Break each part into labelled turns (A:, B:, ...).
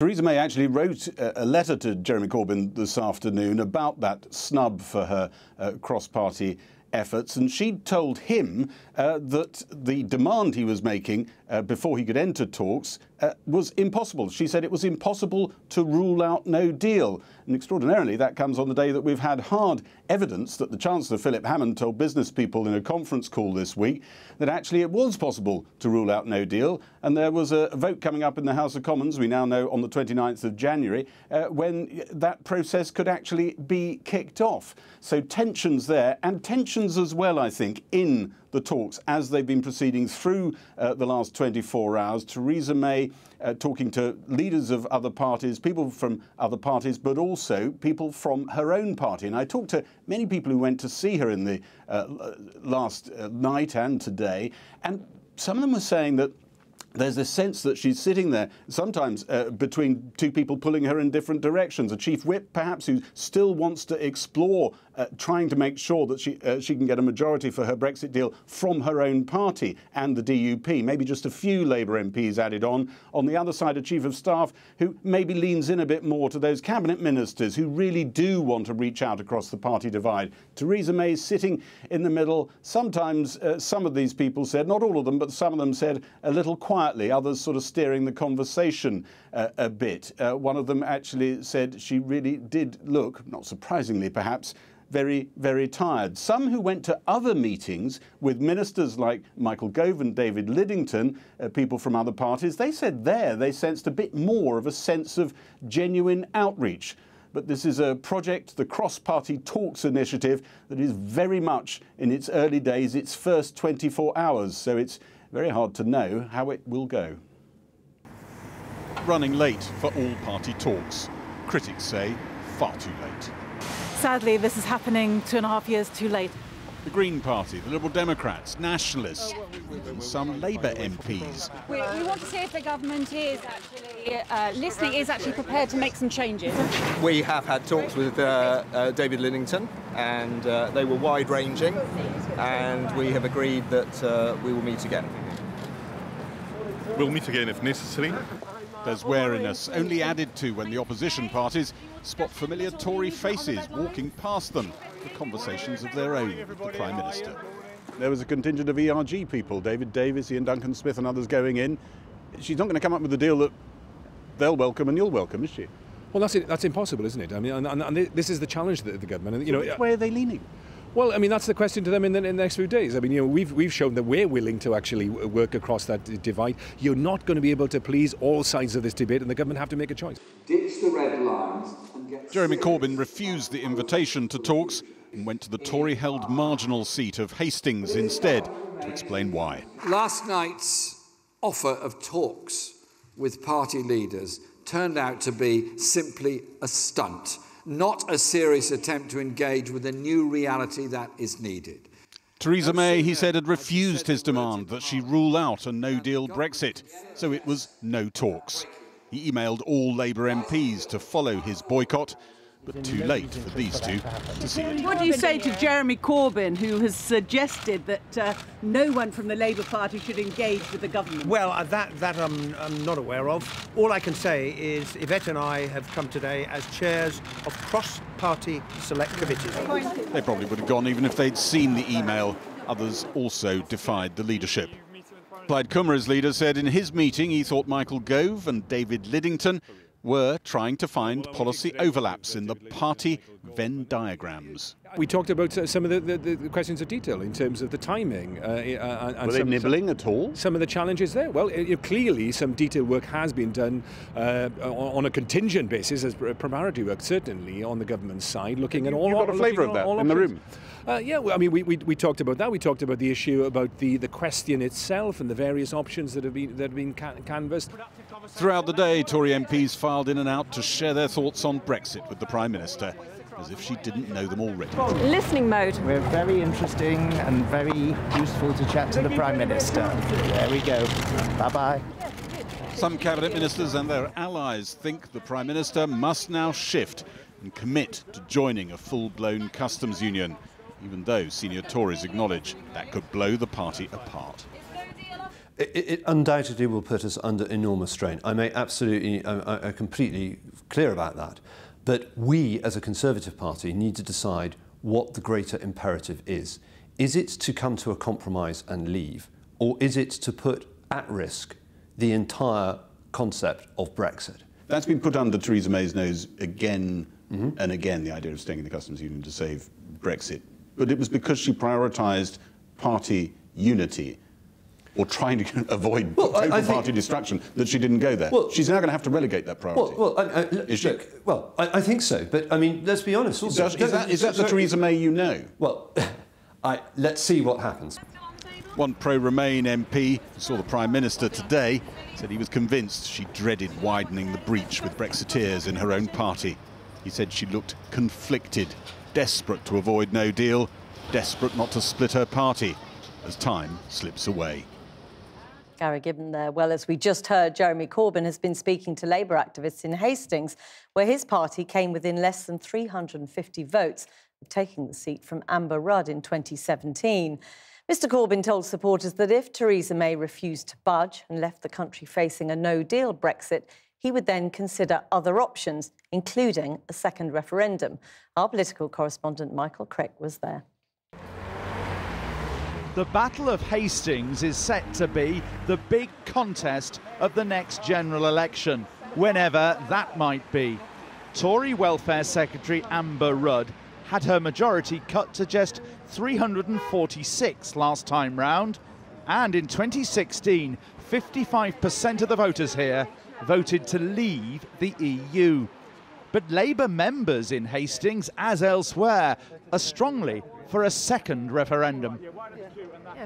A: Theresa May actually wrote a letter to Jeremy Corbyn this afternoon about that snub for her cross-party efforts, and she told him that the demand he was making before he could enter talks was impossible. She said it was impossible to rule out no deal. And extraordinarily, that comes on the day that we've had hard evidence that the Chancellor, Philip Hammond, told business people in a conference call this week that actually it was possible to rule out no deal. And there was a vote coming up in the House of Commons, we now know, on the 29th of January, when that process could actually be kicked off. So tensions there, and tensions as well, I think, in the talks as they've been proceeding through the last 24 hours. Theresa May talking to leaders of other parties, people from other parties, but also people from her own party. And I talked to many people who went to see her in the last night and today, and some of them were saying that there's a sense that she's sitting there, sometimes between two people pulling her in different directions. A chief whip, perhaps, who still wants to explore trying to make sure that she can get a majority for her Brexit deal from her own party and the DUP. Maybe just a few Labour MPs added on. On the other side, a chief of staff who maybe leans in a bit more to those cabinet ministers who really do want to reach out across the party divide. Theresa May sitting in the middle. Sometimes some of these people said, not all of them, but some of them said a little quietly, others sort of steering the conversation a bit. One of them actually said she really did look, not surprisingly perhaps, very, very tired. Some who went to other meetings with ministers like Michael Gove and David Lidington, people from other parties, they said they sensed a bit more of a sense of genuine outreach. But this is a project, the Cross-Party Talks initiative, that is very much in its early days, its first 24 hours. So it's very hard to know how it will go. Running late for all-party talks. Critics say far too late.
B: Sadly, this is happening 2.5 years too late.
A: The Green Party, the Liberal Democrats, Nationalists, and some Labour MPs.
C: We want to see if the government is actually listening, is actually prepared to make some changes.
D: We have had talks with David Lidington, and they were wide-ranging, and we have agreed that we will meet again.
E: We'll meet again if necessary.
A: There's wariness only added to when the opposition parties spot familiar Tory faces walking past them for conversations of their own with the Prime Minister. There was a contingent of ERG people, David Davis, Ian Duncan Smith and others going in. She's not going to come up with a deal that they'll welcome and you'll welcome, is she?
F: Well, that's impossible, isn't it? I mean, and this is the challenge that the government... And,
A: which way are they leaning?
F: Well, I mean, that's the question to them in the next few days. I mean, we've shown that we're willing to actually work across that divide. You're not going to be able to please all sides of this debate, and the government have to make a choice.
G: Ditch the red lines and get...
A: Jeremy Corbyn refused the invitation to talks and went to the Tory-held marginal seat of Hastings instead to explain why.
G: Last night's offer of talks with party leaders turned out to be simply a stunt, not a serious attempt to engage with a new reality that is needed.
A: Theresa May, he said, had refused his demand that she rule out a no-deal Brexit, so it was no talks. He emailed all Labour MPs to follow his boycott, but too late for these two to see it.
H: What do you say to Jeremy Corbyn, who has suggested that no one from the Labour Party should engage with the government?
I: Well, that I'm not aware of. All I can say is Yvette and I have come today as chairs of cross-party select committees.
A: They probably would have gone even if they'd seen the email. Others also defied the leadership. Plaid Cymru's leader said in his meeting he thought Michael Gove and David Lidington were trying to find policy overlaps in the party Venn diagrams.
F: We talked about some of the questions of detail in terms of the timing. And
A: were they nibbling at all?
F: Some of the challenges there. Well, clearly some detailed work has been done on a contingent basis as preparatory work, certainly on the government side, looking at all.
A: You got a flavour of that in the room?
F: Yeah, well, I mean, we talked about that. We talked about the issue about the question itself and the various options that have been canvassed.
A: Throughout the day, Tory MPs filed in and out to share their thoughts on Brexit with the Prime Minister, as if she didn't know them already.
C: Listening mode.
J: We're very interesting and very useful to chat to the Prime Minister. There we go. Bye-bye.
A: Some cabinet ministers and their allies think the Prime Minister must now shift and commit to joining a full-blown customs union, even though senior Tories acknowledge that could blow the party apart.
E: It undoubtedly will put us under enormous strain. I'm completely clear about that. But we, as a Conservative Party, need to decide what the greater imperative is. Is it to come to a compromise and leave, or is it to put at risk the entire concept of Brexit?
A: That's been put under Theresa May's nose again and again, the idea of staying in the customs union to save Brexit. But it was because she prioritised party unity, or trying to avoid total party destruction, that she didn't go there. Well, she's now going to have to relegate that priority.
E: I think so. But, I mean, let's be honest. Also,
A: is that the Theresa May you know?
E: Well, let's see what happens.
A: One pro-Remain MP who saw the Prime Minister today said he was convinced she dreaded widening the breach with Brexiteers in her own party. He said she looked conflicted, desperate to avoid no deal, desperate not to split her party as time slips away.
K: Gary Gibbon there. Well, as we just heard, Jeremy Corbyn has been speaking to Labour activists in Hastings, where his party came within less than 350 votes of taking the seat from Amber Rudd in 2017. Mr Corbyn told supporters that if Theresa May refused to budge and left the country facing a no-deal Brexit, he would then consider other options, including a second referendum. Our political correspondent Michael Crick was there.
L: The Battle of Hastings is set to be the big contest of the next general election, whenever that might be. Tory Welfare Secretary Amber Rudd had her majority cut to just 346 last time round, and in 2016, 55% of the voters here voted to leave the EU. But Labour members in Hastings, as elsewhere, are strongly for a second referendum.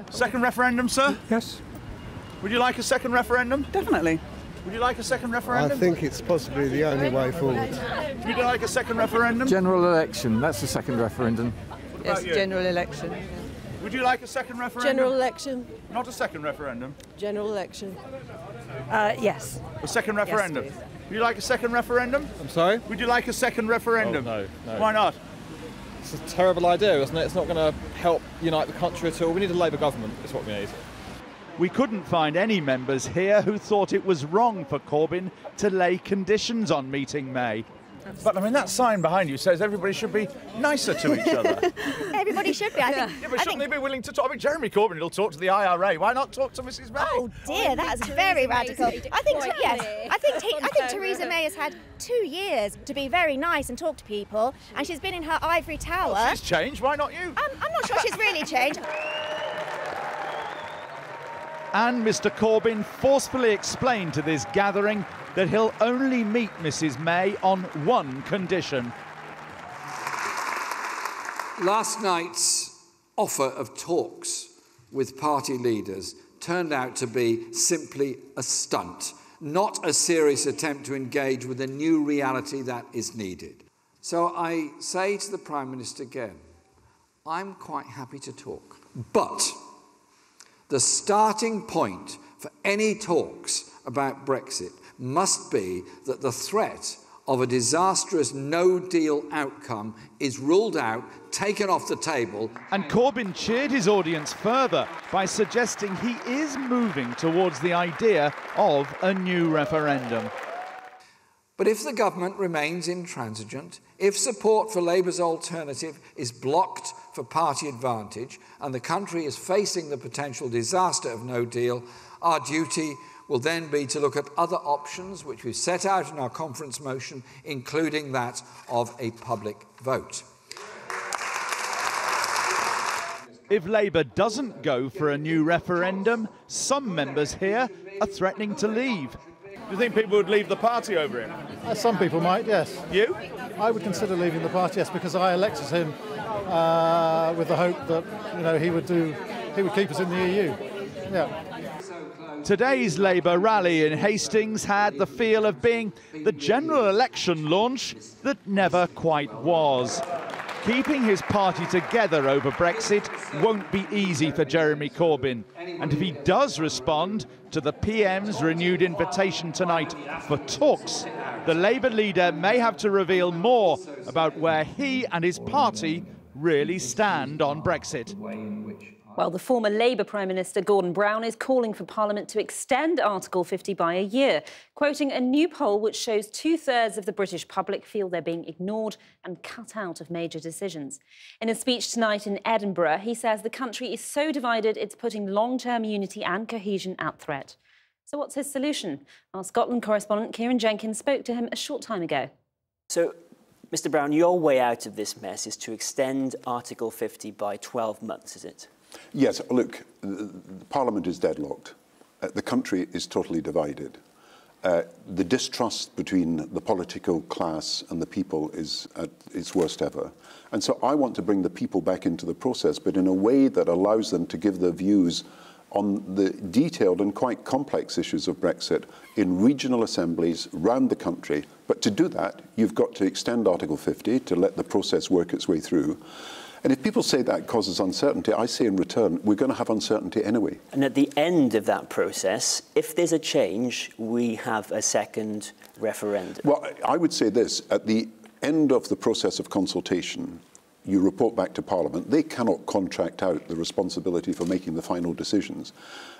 L: Second referendum, sir?
I: Yes.
L: Would you like a second referendum?
H: Definitely.
L: Would you like a second referendum?
I: I think it's possibly the only way forward.
L: Would you like a second referendum?
M: General election, that's the second referendum.
H: Yes, general election.
L: Would you like a second referendum?
N: General election.
L: Not a second referendum?
N: General election.
H: Yes.
L: A second referendum?
H: Yes,
L: would you like a second referendum?
I: I'm sorry?
L: Would you like a second referendum?
O: Oh, no.
L: Why not?
O: It's a terrible idea, isn't it? It's not going to help unite the country at all. We need a Labour government, is what we need.
L: We couldn't find any members here who thought it was wrong for Corbyn to lay conditions on meeting May. But, I mean, that sign behind you says everybody should be nicer to each other.
P: Everybody should be, I think.
L: Yeah, but shouldn't they be willing to talk? I mean, Jeremy Corbyn will talk to the IRA. Why not talk to Mrs May?
P: Oh, dear, that's very radical. I think Theresa May has had 2 years to be very nice and talk to people, and she's been in her ivory tower.
L: Well, she's changed. Why not you?
P: I'm not sure she's really changed.
L: And Mr Corbyn forcefully explained to this gathering that he'll only meet Mrs May on one condition.
G: Last night's offer of talks with party leaders turned out to be simply a stunt, not a serious attempt to engage with the new reality that is needed. So I say to the Prime Minister again, I'm quite happy to talk, but the starting point for any talks about Brexit must be that the threat of a disastrous no-deal outcome is ruled out, taken off the table.
L: And Corbyn cheered his audience further by suggesting he is moving towards the idea of a new referendum.
G: But if the government remains intransigent, if support for Labour's alternative is blocked for party advantage and the country is facing the potential disaster of no deal, our duty will then be to look at other options which we've set out in our conference motion, including that of a public vote.
L: If Labour doesn't go for a new referendum, some members here are threatening to leave. Do you think people would leave the party over him?
Q: Some people might, yes.
L: You?
Q: I would consider leaving the party, yes, because I elected him with the hope that he would keep us in the EU. Yeah.
L: Today's Labour rally in Hastings had the feel of being the general election launch that never quite was. Keeping his party together over Brexit won't be easy for Jeremy Corbyn. And if he does respond to the PM's renewed invitation tonight for talks, the Labour leader may have to reveal more about where he and his party really stand on Brexit.
N: Well, the former Labour Prime Minister Gordon Brown is calling for Parliament to extend Article 50 by a year, quoting a new poll which shows 2/3 of the British public feel they're being ignored and cut out of major decisions. In a speech tonight in Edinburgh, he says the country is so divided it's putting long-term unity and cohesion at threat. So what's his solution? Our Scotland correspondent Kieran Jenkins spoke to him a short time ago.
R: So, Mr Brown, your way out of this mess is to extend Article 50 by 12 months, is it?
S: Yes, look, Parliament is deadlocked. The country is totally divided. The distrust between the political class and the people is at its worst ever. And so I want to bring the people back into the process, but in a way that allows them to give their views on the detailed and quite complex issues of Brexit in regional assemblies round the country. But to do that, you've got to extend Article 50 to let the process work its way through. And if people say that causes uncertainty, I say in return, we're going to have uncertainty anyway.
R: And at the end of that process, if there's a change, we have a second referendum.
S: Well, I would say this, at the end of the process of consultation, you report back to Parliament. They cannot contract out the responsibility for making the final decisions.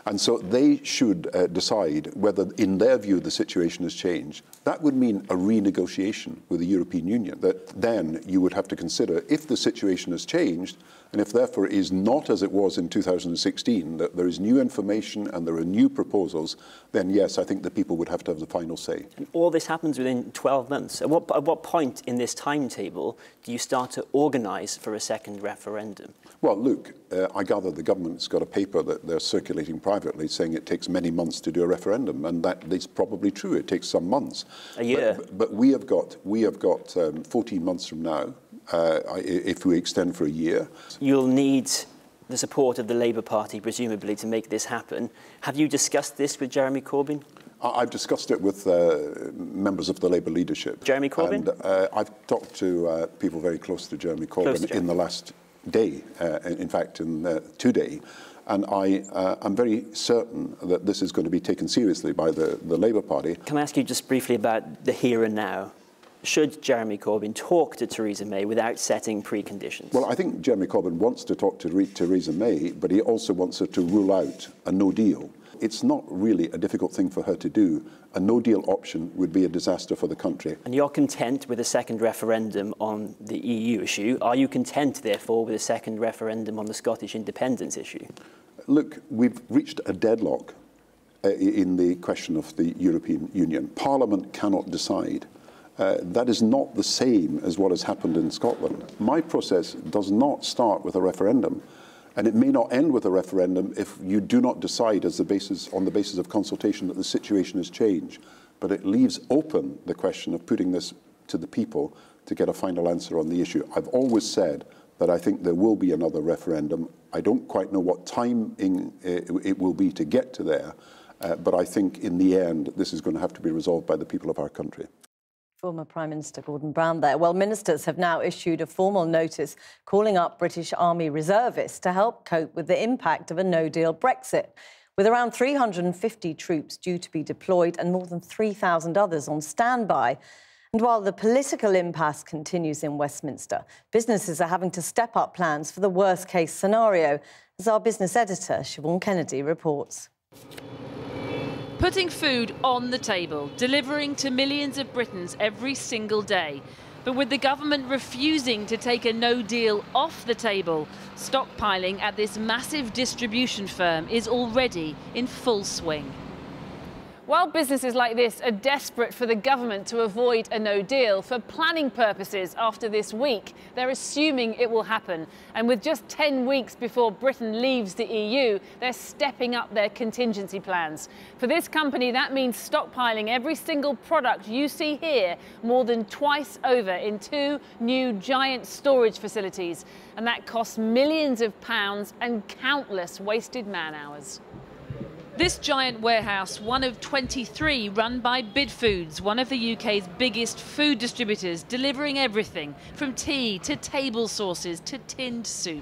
S: And so they should decide whether, in their view, the situation has changed. That would mean a renegotiation with the European Union. That then you would have to consider if the situation has changed, and if therefore it is not as it was in 2016, that there is new information and there are new proposals, then yes, I think the people would have to have the final say.
R: And all this happens within 12 months. At what point in this timetable do you start to organise for a second referendum?
S: Well, look, I gather the government's got a paper that they're circulating privately saying it takes many months to do a referendum, and that is probably true. It takes some months.
R: A year.
S: But we have got 14 months from now, if we extend for a year.
R: You'll need the support of the Labour Party, presumably, to make this happen. Have you discussed this with Jeremy Corbyn?
S: I've discussed it with members of the Labour leadership.
R: Jeremy Corbyn?
S: And I've talked to people very close to Jeremy Corbyn in the last day, in fact, today. And I'm very certain that this is going to be taken seriously by the Labour Party.
R: Can I ask you just briefly about the here and now? Should Jeremy Corbyn talk to Theresa May without setting preconditions?
S: Well, I think Jeremy Corbyn wants to talk to Theresa May, but he also wants her to rule out a no deal. It's not really a difficult thing for her to do. A no-deal option would be a disaster for the country.
R: And you're content with a second referendum on the EU issue. Are you content, therefore, with a second referendum on the Scottish independence issue?
S: Look, we've reached a deadlock in the question of the European Union. Parliament cannot decide. That is not the same as what has happened in Scotland. My process does not start with a referendum. And it may not end with a referendum if you do not decide on the basis of consultation that the situation has changed. But it leaves open the question of putting this to the people to get a final answer on the issue. I've always said that I think there will be another referendum. I don't quite know what timing it will be to get to there, but I think in the end this is going to have to be resolved by the people of our country.
K: Former Prime Minister Gordon Brown there. Well, ministers have now issued a formal notice calling up British Army reservists to help cope with the impact of a no-deal Brexit. With around 350 troops due to be deployed and more than 3,000 others on standby. And while the political impasse continues in Westminster, businesses are having to step up plans for the worst-case scenario, as our business editor, Siobhan Kennedy, reports.
T: Putting food on the table, delivering to millions of Britons every single day. But with the government refusing to take a no deal off the table, stockpiling at this massive distribution firm is already in full swing.
C: While businesses like this are desperate for the government to avoid a no deal, for planning purposes after this week, they're assuming it will happen. And with just 10 weeks before Britain leaves the EU, they're stepping up their contingency plans. For this company, that means stockpiling every single product you see here more than twice over in 2 new giant storage facilities. And that costs millions of pounds and countless wasted man hours.
T: This giant warehouse, one of 23 run by Bidfoods, one of the UK's biggest food distributors, delivering everything from tea to table sauces to tinned soup.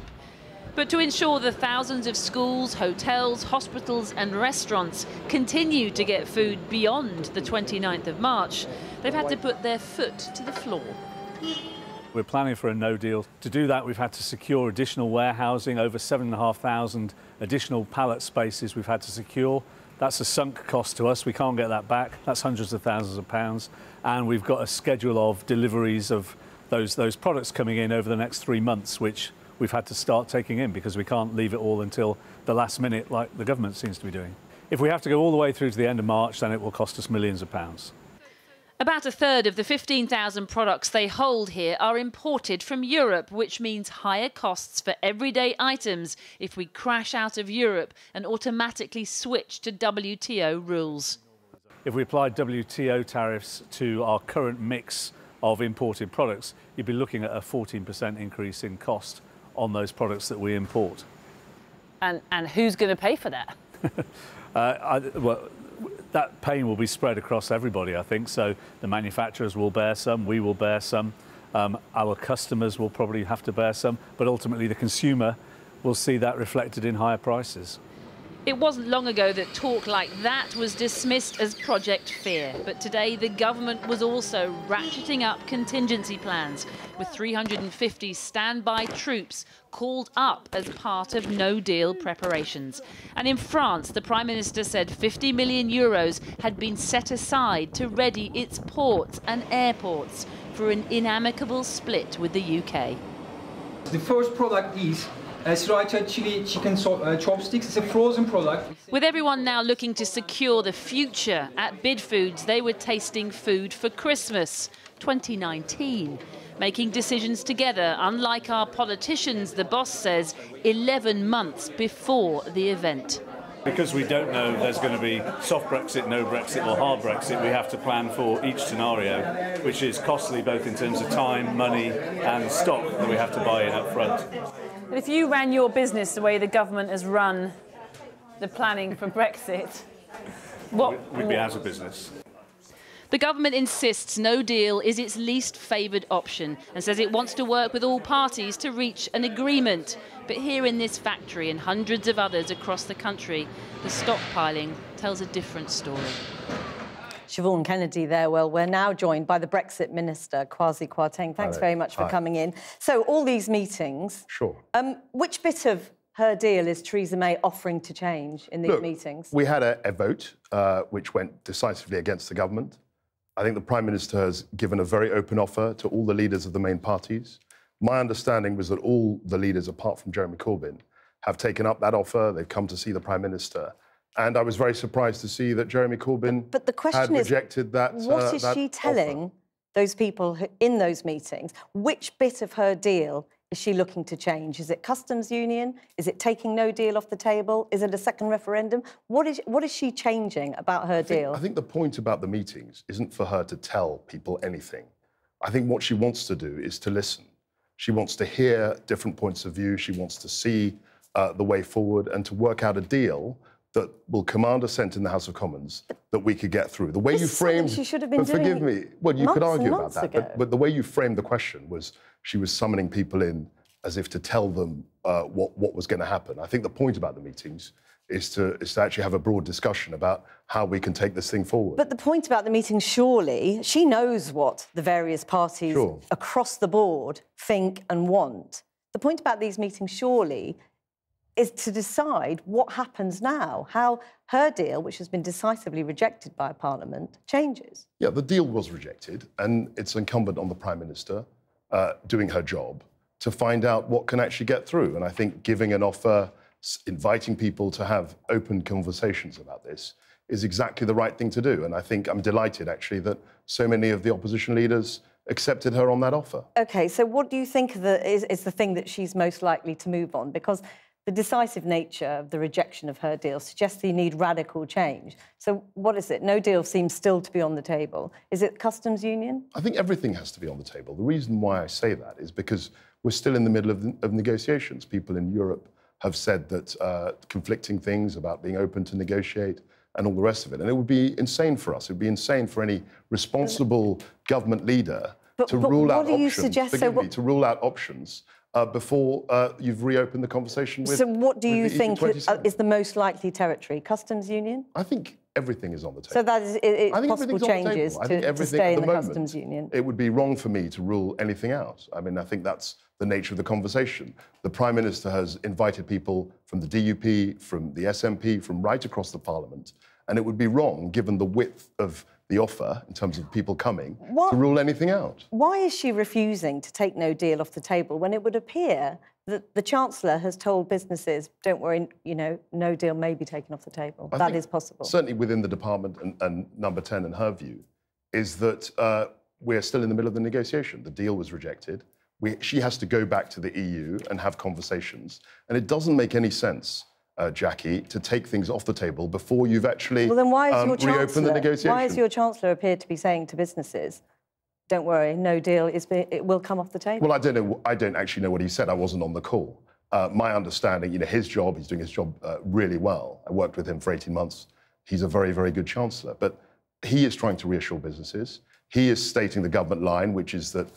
T: But to ensure the thousands of schools, hotels, hospitals and restaurants continue to get food beyond the 29th of March, they've had to put their foot to the floor.
U: We're planning for a no deal. To do that, we've had to secure additional warehousing, over 7,500 additional pallet spaces we've had to secure. That's a sunk cost to us. We can't get that back. That's hundreds of thousands of pounds. And we've got a schedule of deliveries of those products coming in over the next 3 months, which we've had to start taking in because we can't leave it all until the last minute like the government seems to be doing. If we have to go all the way through to the end of March, then it will cost us millions of pounds.
T: About a third of the 15,000 products they hold here are imported from Europe, which means higher costs for everyday items if we crash out of Europe and automatically switch to WTO rules.
U: If we applied WTO tariffs to our current mix of imported products, you'd be looking at a 14% increase in cost on those products that we import.
C: And who's going to pay for that?
U: Well, that pain will be spread across everybody, I think. So the manufacturers will bear some, we will bear some, our customers will probably have to bear some, but ultimately the consumer will see that reflected in higher prices.
T: It wasn't long ago that talk like that was dismissed as Project Fear, but today the government was also ratcheting up contingency plans, with 350 standby troops called up as part of no-deal preparations. And in France, the Prime Minister said 50 million euros had been set aside to ready its ports and airports for an inamicable split with the UK.
V: The first product is sriracha chili chicken chopsticks. It's a frozen product.
T: With everyone now looking to secure the future, at Bid Foods they were tasting food for Christmas 2019. Making decisions together, unlike our politicians, the boss says, 11 months before the event.
U: Because we don't know if there's going to be soft Brexit, no Brexit or hard Brexit, we have to plan for each scenario, which is costly both in terms of time, money and stock that we have to buy in up front.
C: But if you ran your business the way the government has run the planning for Brexit,
U: we'd be out of business.
T: The government insists no deal is its least favoured option and says it wants to work with all parties to reach an agreement. But here in this factory and hundreds of others across the country, the stockpiling tells a different story.
K: Siobhan Kennedy there. Well, we're now joined by the Brexit Minister, Kwasi Kwarteng. Thanks very much for coming in. So, all these meetings...
W: Sure.
K: Which bit of her deal is Theresa May offering to change in these meetings?
W: We had a vote which went decisively against the government. I think the Prime Minister has given a very open offer to all the leaders of the main parties. My understanding was that all the leaders, apart from Jeremy Corbyn, have taken up that offer. They've come to see the Prime Minister. And I was very surprised to see that Jeremy Corbyn had rejected that offer.
K: What is she telling those people in those meetings? Which bit of her deal is she looking to change? Is it customs union? Is it taking no deal off the table? Is it a second referendum? What is she changing about her deal?
W: I think the point about the meetings isn't for her to tell people anything. I think what she wants to do is to listen. She wants to hear different points of view. She wants to see the way forward and to work out a deal that will command assent in the House of Commons that we could get through. The way you framed...
K: She should have been doing
W: forgive me. Well, you could argue about that,
K: ago.
W: but the way you framed the question was she was summoning people in as if to tell them what was going to happen. I think the point about the meetings is to actually have a broad discussion about how we can take this thing forward.
K: But the point about the meeting, surely, she knows what the various parties across the board think and want. The point about these meetings, surely, is to decide what happens now, how her deal, which has been decisively rejected by Parliament, changes.
W: Yeah, the deal was rejected, and it's incumbent on the Prime Minister doing her job to find out what can actually get through. And I think giving an offer, inviting people to have open conversations about this is exactly the right thing to do. And I think I'm delighted, actually, that so many of the opposition leaders accepted her on that offer.
K: OK, so what do you think is the thing that she's most likely to move on? Because the decisive nature of the rejection of her deal suggests you need radical change. So what is it? No deal seems still to be on the table. Is it customs union?
W: I think everything has to be on the table. The reason why I say that is because we're still in the middle of negotiations. People in Europe have said that conflicting things about being open to negotiate and all the rest of it. And it would be insane for us. It would be insane for any responsible government leader to rule out options. To rule out options before you've reopened the conversation with.
K: So what do you think is the most likely territory? Customs union?
W: I think Everything is on the table.
K: So that is it's possible changes to stay in the customs union.
W: It would be wrong for me to rule anything out. I mean, I think that's the nature of the conversation. The Prime Minister has invited people from the DUP, from the SNP, from right across the Parliament, and it would be wrong, given the width of the offer in terms of people coming, to rule anything out.
K: Why is she refusing to take no deal off the table when it would appear that the Chancellor has told businesses, don't worry, you know, no deal may be taken off the table? That is possible.
W: Certainly within the department, and Number 10 in her view, is that we're still in the middle of the negotiation. The deal was rejected. She has to go back to the EU and have conversations. And it doesn't make any sense, Jackie, to take things off the table before you've actually reopened the negotiation.
K: Why has your Chancellor appeared to be saying to businesses, don't worry, no deal, it will come off the table?
W: Well, I don't know. I don't actually know what he said. I wasn't on the call. My understanding, you know, his job, he's doing his job really well. I worked with him for 18 months. He's a very, very good Chancellor. But he is trying to reassure businesses. He is stating the government line, which is that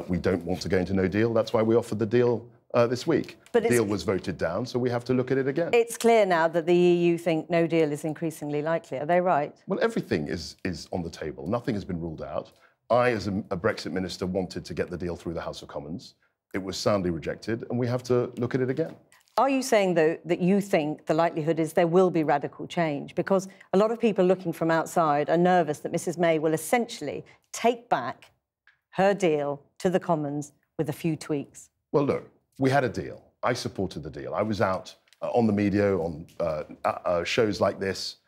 W: we don't want to go into no deal. That's why we offered the deal this week. But the deal was voted down, so we have to look at it again.
K: It's clear now that the EU think no deal is increasingly likely. Are they right?
W: Well, everything is on the table. Nothing has been ruled out. I, as a Brexit minister, wanted to get the deal through the House of Commons. It was soundly rejected, and we have to look at it again.
K: Are you saying, though, that you think the likelihood is there will be radical change? Because a lot of people looking from outside are nervous that Mrs May will essentially take back her deal to the Commons with a few tweaks.
W: Well, look, we had a deal. I supported the deal. I was out on the media, on shows like this,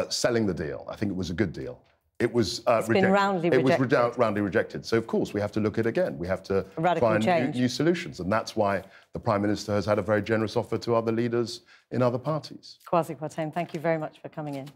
W: selling the deal. I think it was a good deal. It was
K: been roundly rejected.
W: It was roundly rejected. So, of course, we have to look at it again. We have to find new solutions. And that's why the Prime Minister has had a very generous offer to other leaders in other parties.
K: Kwasi Kwarteng, thank you very much for coming in.